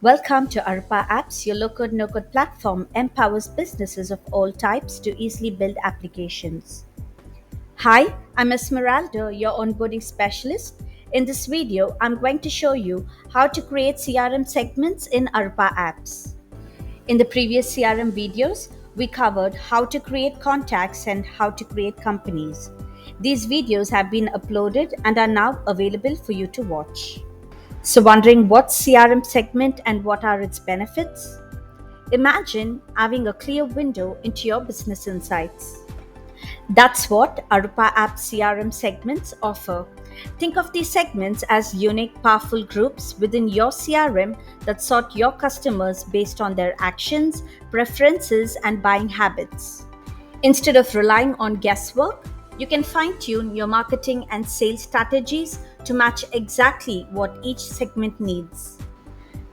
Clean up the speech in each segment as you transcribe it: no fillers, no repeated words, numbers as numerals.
Welcome to Aroopa Apps, your low-code, no-code platform empowers businesses of all types to easily build applications. Hi, I'm Esmeralda, your onboarding specialist. In this video, I'm going to show you how to create CRM segments in Aroopa Apps. In the previous CRM videos, we covered how to create contacts and how to create companies. These videos have been uploaded and are now available for you to watch. So, wondering what's CRM segment and what are its benefits? Imagine having a clear window into your business insights. That's what Aroopa Apps CRM segments offer. Think of these segments as unique, powerful groups within your CRM that sort your customers based on their actions, preferences, and buying habits. Instead of relying on guesswork, you can fine tune your marketing and sales strategies to match exactly what each segment needs.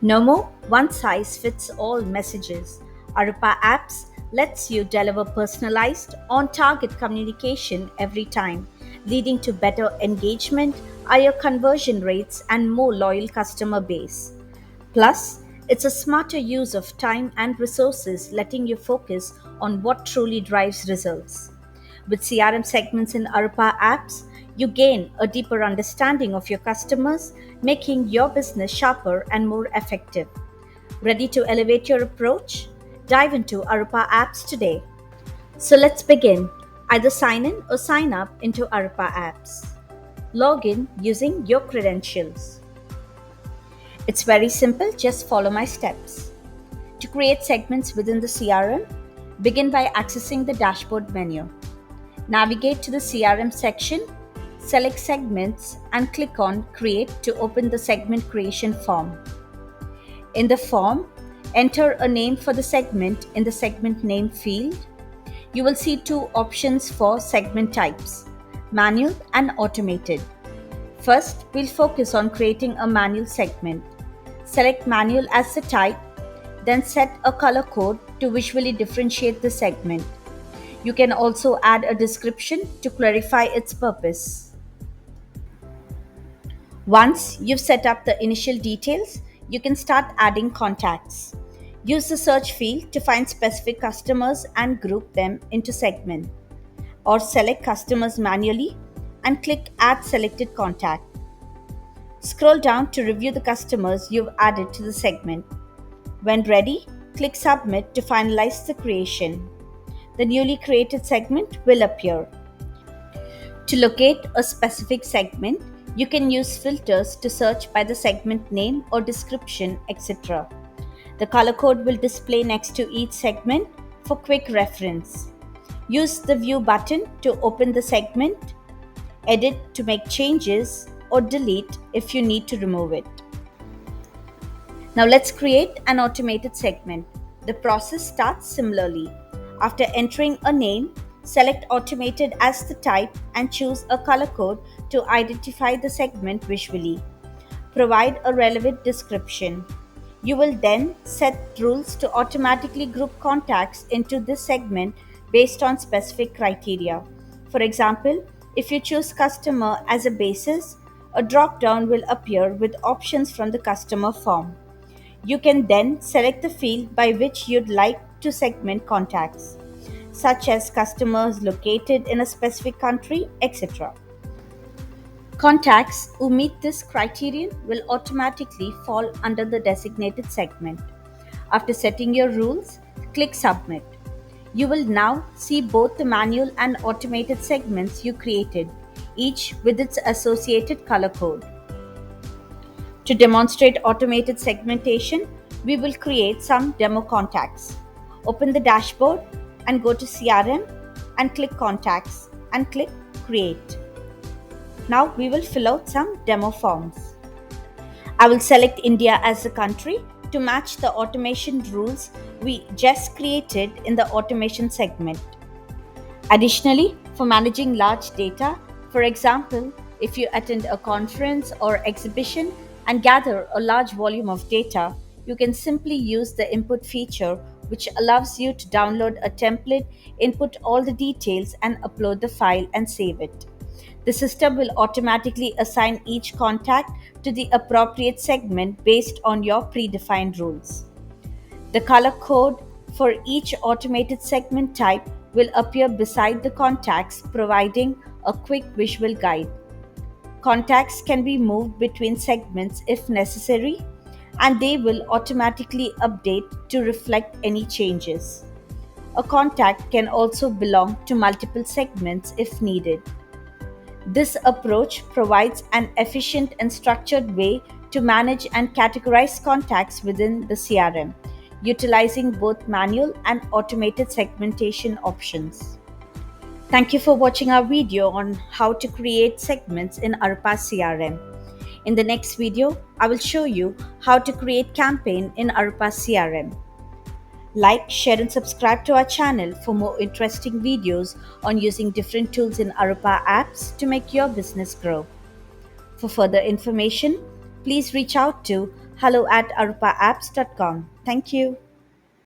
No more one size fits all messages. Aroopa Apps lets you deliver personalized, on target communication every time, leading to better engagement, higher conversion rates, and more loyal customer base. Plus, it's a smarter use of time and resources, letting you focus on what truly drives results. With CRM segments in Aroopa Apps, you gain a deeper understanding of your customers, making your business sharper and more effective. Ready to elevate your approach? Dive into Aroopa Apps today. So let's begin. Either sign in or sign up into Aroopa Apps. Log in using your credentials. It's very simple, just follow my steps. To create segments within the CRM, begin by accessing the dashboard menu. Navigate to the CRM section, select Segments, and click on Create to open the segment creation form. In the form, enter a name for the segment in the segment name field. You will see two options for segment types: manual and automated. First, we'll focus on creating a manual segment. Select manual as the type, then set a color code to visually differentiate the segment. You can also add a description to clarify its purpose. Once you've set up the initial details, you can start adding contacts. Use the search field to find specific customers and group them into segment, or select customers manually and click Add Selected Contact. Scroll down to review the customers you've added to the segment. When ready, click Submit to finalize the creation. The newly created segment will appear. To locate a specific segment, you can use filters to search by the segment name or description, etc. The color code will display next to each segment for quick reference. Use the View button to open the segment, edit to make changes, or delete if you need to remove it. Now let's create an automated segment. The process starts similarly. After entering a name, select Automated as the type and choose a color code to identify the segment visually. Provide a relevant description. You will then set rules to automatically group contacts into this segment based on specific criteria. For example, if you choose customer as a basis, a drop-down will appear with options from the customer form. You can then select the field by which you'd like to segment contacts, such as customers located in a specific country, etc. Contacts who meet this criterion will automatically fall under the designated segment. After setting your rules, click Submit. You will now see both the manual and automated segments you created, each with its associated color code. To demonstrate automated segmentation, we will create some demo contacts. Open the dashboard and go to CRM and click Contacts and click Create. Now we will fill out some demo forms. I will select India as the country to match the automation rules we just created in the automation segment. Additionally, for managing large data, for example, if you attend a conference or exhibition and gather a large volume of data, you can simply use the input feature, which allows you to download a template, input all the details, and upload the file and save it. The system will automatically assign each contact to the appropriate segment based on your predefined rules. The color code for each automated segment type will appear beside the contacts, providing a quick visual guide. Contacts can be moved between segments if necessary, and they will automatically update to reflect any changes. A contact can also belong to multiple segments if needed. This approach provides an efficient and structured way to manage and categorize contacts within the CRM, utilizing both manual and automated segmentation options. Thank you for watching our video on how to create segments in Aroopa CRM. In the next video, I will show you how to create campaign in Aroopa CRM. Like, share and subscribe to our channel for more interesting videos on using different tools in Aroopa Apps to make your business grow. For further information, please reach out to hello@aroopapps.com. Thank you.